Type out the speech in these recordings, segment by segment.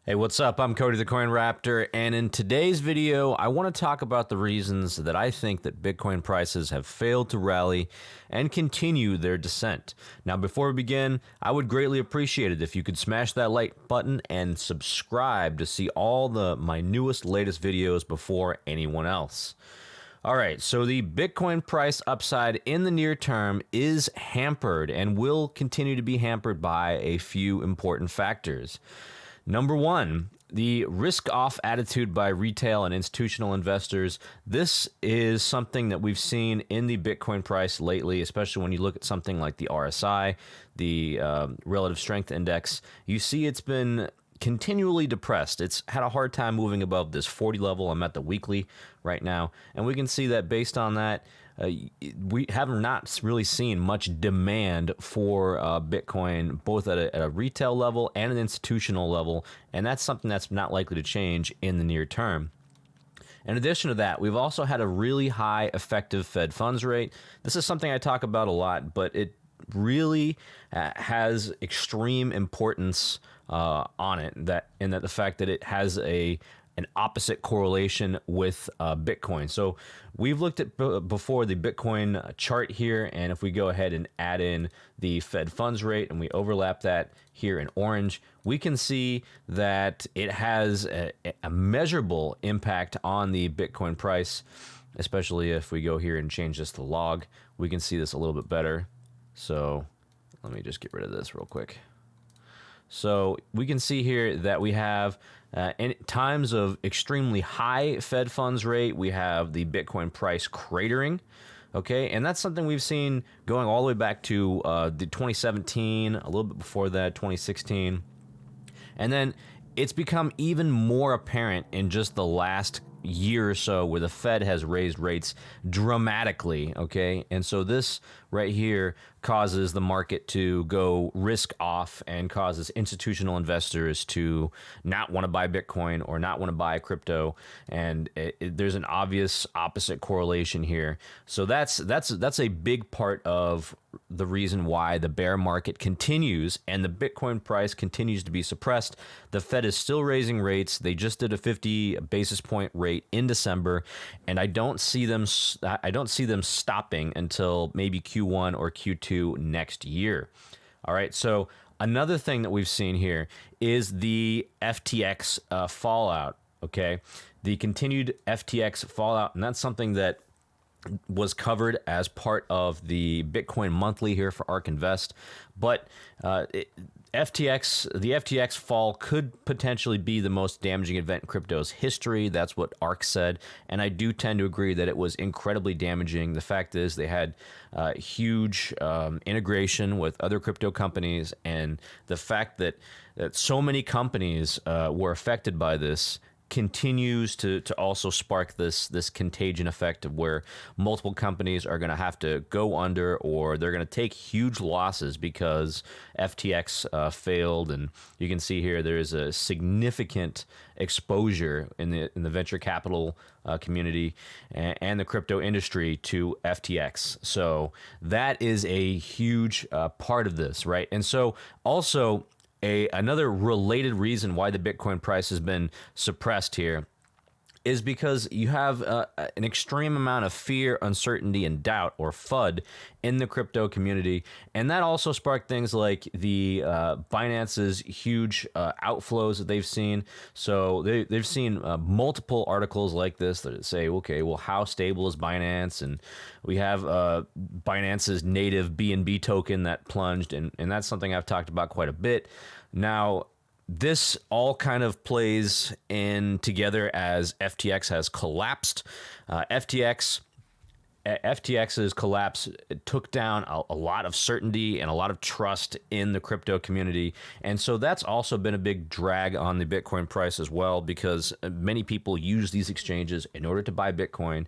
Hey, what's up? I'm Cody the Coin Raptor, and in today's video, I want to talk about the reasons that I think that Bitcoin prices have failed to rally and continue their descent. Now, before we begin, I would greatly appreciate it if you could smash that like button and subscribe to see all my newest, latest videos before anyone else. All right, so the Bitcoin price upside in the near term is hampered and will continue to be hampered by a few important factors. Number one, the risk-off attitude by retail and institutional investors. This is something that we've seen in the Bitcoin price lately, especially when you look at something like the RSI, the Relative Strength Index. You see it's been continually depressed. It's had a hard time moving above this 40 level. I'm at the weekly right now, and we can see that based on that, we have not really seen much demand for Bitcoin, both at a retail level and an institutional level, and that's something that's not likely to change in the near term. In addition to that, we've also had a really high effective Fed funds rate. This is something I talk about a lot, but it really has extreme importance on it, that the fact that it has an opposite correlation with Bitcoin. So we've looked at before the Bitcoin chart here, and if we go ahead and add in the Fed funds rate and we overlap that here in orange, we can see that it has a measurable impact on the Bitcoin price, especially if we go here and change this to log. We can see this a little bit better. So let me just get rid of this real quick. So we can see here that we have in times of extremely high Fed funds rate, we have the Bitcoin price cratering. Okay, and that's something we've seen going all the way back to the 2017, a little bit before that, 2016. And then it's become even more apparent in just the last year or so where the Fed has raised rates dramatically, okay? And so this right here causes the market to go risk off and causes institutional investors to not want to buy Bitcoin or not want to buy crypto, and there's an obvious opposite correlation here. So that's a big part of the reason why the bear market continues and the Bitcoin price continues to be suppressed. The Fed is still raising rates. They just did a 50 basis point rate in December, and I don't see them stopping until maybe Q1 or Q2 next year. All right, so another thing that we've seen here is the FTX fallout, okay? The continued FTX fallout, and that's something that was covered as part of the Bitcoin Monthly here for ARK Invest, but the FTX fall could potentially be the most damaging event in crypto's history. That's what ARK said, and I do tend to agree that it was incredibly damaging. The fact is they had huge integration with other crypto companies, and the fact that so many companies were affected by this continues to also spark this contagion effect of where multiple companies are going to have to go under, or they're going to take huge losses because FTX failed. And you can see here there is a significant exposure in the venture capital community and the crypto industry to FTX. So that is a huge part of this, right? And so also, another related reason why the Bitcoin price has been suppressed here is because you have an extreme amount of fear, uncertainty, and doubt, or FUD, in the crypto community. And that also sparked things like the Binance's huge outflows that they've seen. So they've seen multiple articles like this that say, okay, well, how stable is Binance? And we have Binance's native BNB token that plunged, and that's something I've talked about quite a bit. Now, this all kind of plays in together as FTX has collapsed. FTX's collapse took down a lot of certainty and a lot of trust in the crypto community. And so that's also been a big drag on the Bitcoin price as well, because many people use these exchanges in order to buy Bitcoin.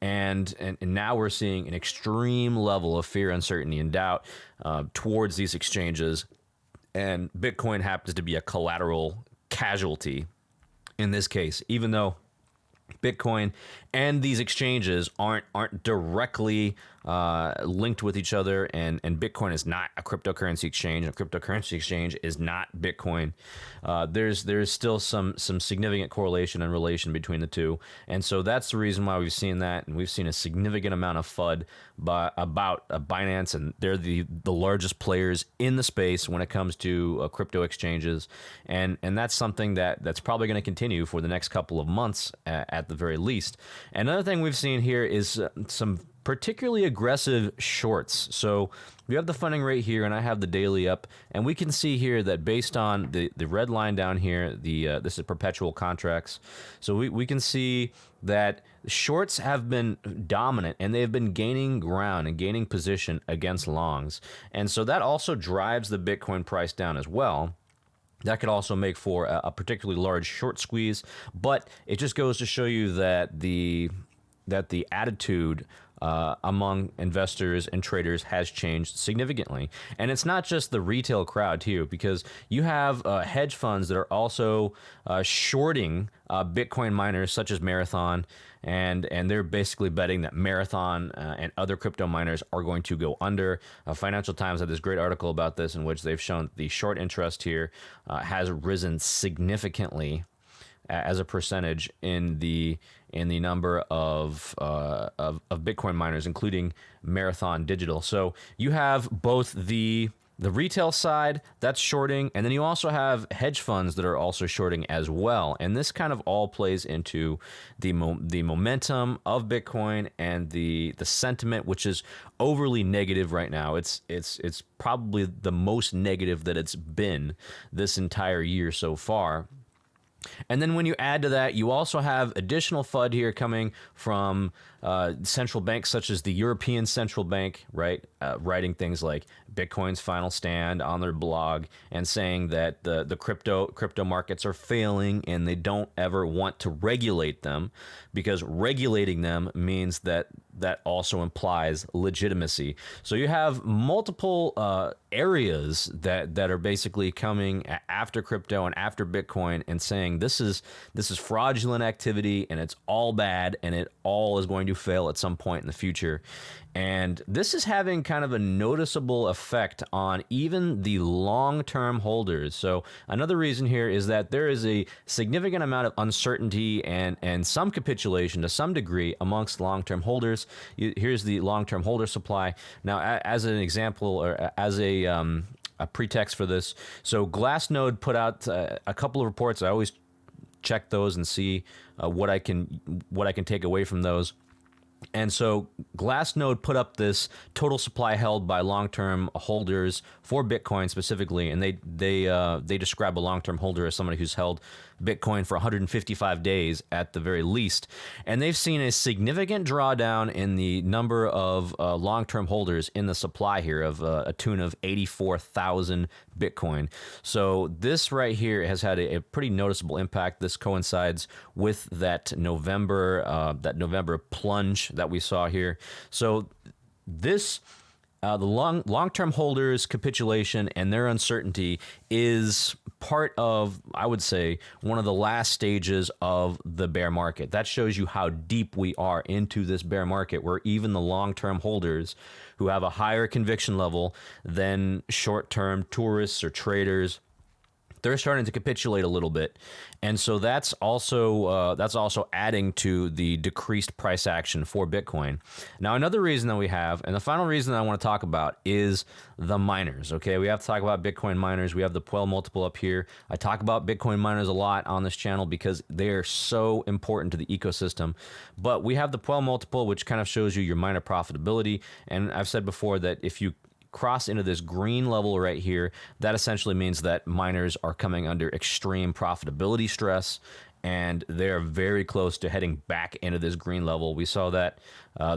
And now we're seeing an extreme level of fear, uncertainty, and doubt towards these exchanges. And Bitcoin happens to be a collateral casualty in this case, even though Bitcoin and these exchanges aren't directly linked with each other, and Bitcoin is not a cryptocurrency exchange, and a cryptocurrency exchange is not Bitcoin. There's still some significant correlation and relation between the two, and so that's the reason why we've seen that, and we've seen a significant amount of FUD about Binance, and they're the largest players in the space when it comes to crypto exchanges, and that's something that's probably going to continue for the next couple of months at the very least. Another thing we've seen here is some particularly aggressive shorts. So we have the funding rate here, and I have the daily up, and we can see here that based on the red line down here, this is perpetual contracts. So we can see that shorts have been dominant, and they've been gaining ground and gaining position against longs. And so that also drives the Bitcoin price down as well. That could also make for a particularly large short squeeze, but it just goes to show you that the attitude among investors and traders has changed significantly. And it's not just the retail crowd here, because you have hedge funds that are also shorting Bitcoin miners such as Marathon, and they're basically betting that Marathon and other crypto miners are going to go under. Financial Times had this great article about this in which they've shown the short interest here has risen significantly as a percentage in the number of Bitcoin miners, including Marathon Digital. So you have both the retail side that's shorting, and then you also have hedge funds that are also shorting as well. And this kind of all plays into the momentum of Bitcoin and the sentiment, which is overly negative right now. It's probably the most negative that it's been this entire year so far. And then when you add to that, you also have additional FUD here coming from central banks such as the European Central Bank, right? Writing things like Bitcoin's final stand on their blog and saying that the crypto markets are failing and they don't ever want to regulate them, because regulating them means that also implies legitimacy. So you have multiple areas that are basically coming after crypto and after Bitcoin and saying this is fraudulent activity and it's all bad and it all is going to fail at some point in the future. And this is having kind of a noticeable effect on even the long-term holders. So another reason here is that there is a significant amount of uncertainty and some capitulation to some degree amongst long-term holders. Here's the long-term holder supply. Now, as an example, or as a pretext for this, so Glassnode put out a couple of reports. I always check those and see what I can take away from those. And so Glassnode put up this total supply held by long-term holders for Bitcoin specifically, and they describe a long-term holder as somebody who's held Bitcoin for 155 days at the very least. And they've seen a significant drawdown in the number of long-term holders in the supply here of a tune of 84,000 Bitcoin. So this right here has had a pretty noticeable impact. This coincides with that November plunge that we saw here. So this the long-term holders' capitulation and their uncertainty is part of, I would say, one of the last stages of the bear market. That shows you how deep we are into this bear market, where even the long-term holders who have a higher conviction level than short-term tourists or traders, they're starting to capitulate a little bit. And so that's also adding to the decreased price action for Bitcoin. Now, another reason that we have, and the final reason that I want to talk about, is the miners. Okay, we have to talk about Bitcoin miners. We have the Puell multiple up here. I talk about Bitcoin miners a lot on this channel because they are so important to the ecosystem. But we have the Puell multiple, which kind of shows you your miner profitability. And I've said before that if you cross into this green level right here, that essentially means that miners are coming under extreme profitability stress, and they're very close to heading back into this green level. We saw that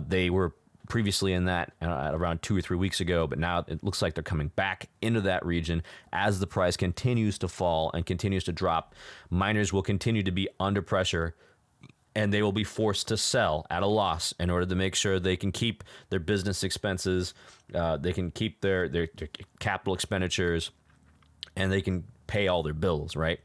they were previously in that around 2 or 3 weeks ago, but now it looks like they're coming back into that region as the price continues to fall and continues to drop. Miners will continue to be under pressure, and they will be forced to sell at a loss in order to make sure they can keep their business expenses, they can keep their capital expenditures, and they can pay all their bills, right?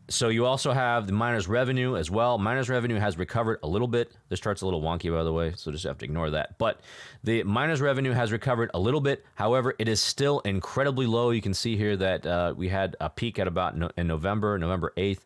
So you also have the miners' revenue as well. Miners' revenue has recovered a little bit. This chart's a little wonky, by the way, so just have to ignore that. But the miners' revenue has recovered a little bit. However, it is still incredibly low. You can see here that we had a peak at about in November 8th.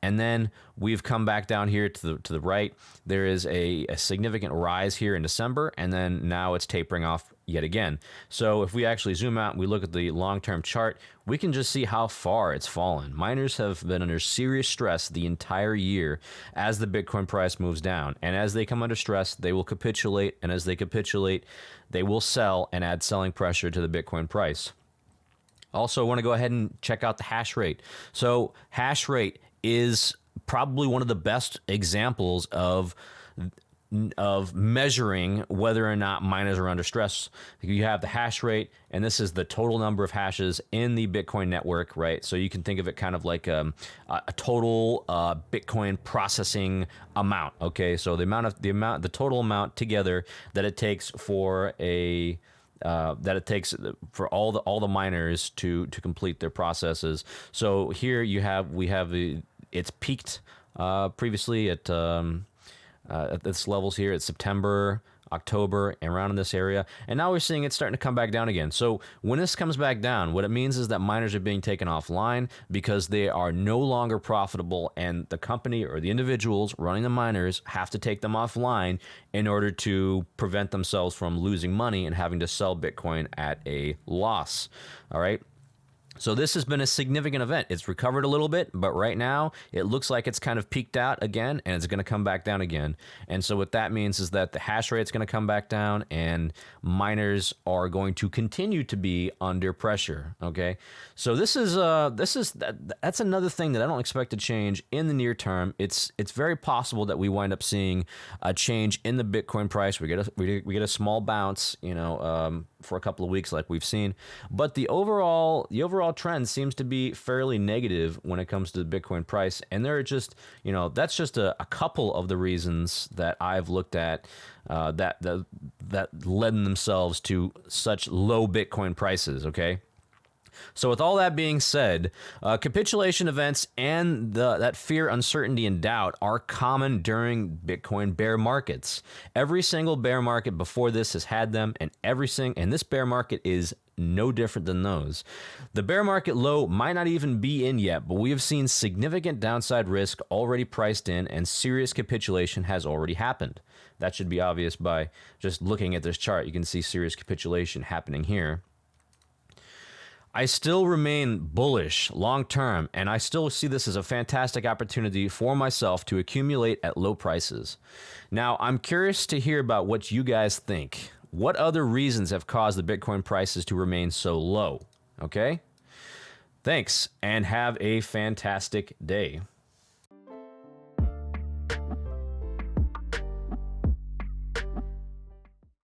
And then we've come back down here to the right. There is a significant rise here in December, and then now it's tapering off yet again. So if we actually zoom out and we look at the long-term chart, we can just see how far it's fallen. Miners have been under serious stress the entire year as the Bitcoin price moves down. And as they come under stress, they will capitulate. And as they capitulate, they will sell and add selling pressure to the Bitcoin price. Also, I want to go ahead and check out the hash rate. So hash rate is probably one of the best examples of measuring whether or not miners are under stress. You have the hash rate, and this is the total number of hashes in the Bitcoin network, right? So you can think of it kind of like a total Bitcoin processing amount. Okay, so the total amount together that it takes for all the miners to complete their processes. So here it's peaked previously at this levels here. It's September, October, and around in this area. And now we're seeing it starting to come back down again. So when this comes back down, what it means is that miners are being taken offline because they are no longer profitable, and the company or the individuals running the miners have to take them offline in order to prevent themselves from losing money and having to sell Bitcoin at a loss. All right. So this has been a significant event. It's recovered a little bit, but right now it looks like it's kind of peaked out again, and it's going to come back down again. And so what that means is that the hash rate is going to come back down, and miners are going to continue to be under pressure. Okay, so that's another thing that I don't expect to change in the near term. It's very possible that we wind up seeing a change in the Bitcoin price. We get a small bounce, for a couple of weeks like we've seen, but the overall trend seems to be fairly negative when it comes to the Bitcoin price. And there are just, that's just a couple of the reasons that I've looked at that lend themselves to such low Bitcoin prices. Okay. So with all that being said, capitulation events and that fear, uncertainty, and doubt are common during Bitcoin bear markets. Every single bear market before this has had them, and this bear market is no different than those. The bear market low might not even be in yet, but we have seen significant downside risk already priced in, and serious capitulation has already happened. That should be obvious by just looking at this chart. You can see serious capitulation happening here. I still remain bullish long term, and I still see this as a fantastic opportunity for myself to accumulate at low prices. Now, I'm curious to hear about what you guys think. What other reasons have caused the Bitcoin prices to remain so low? Okay? Thanks, and have a fantastic day.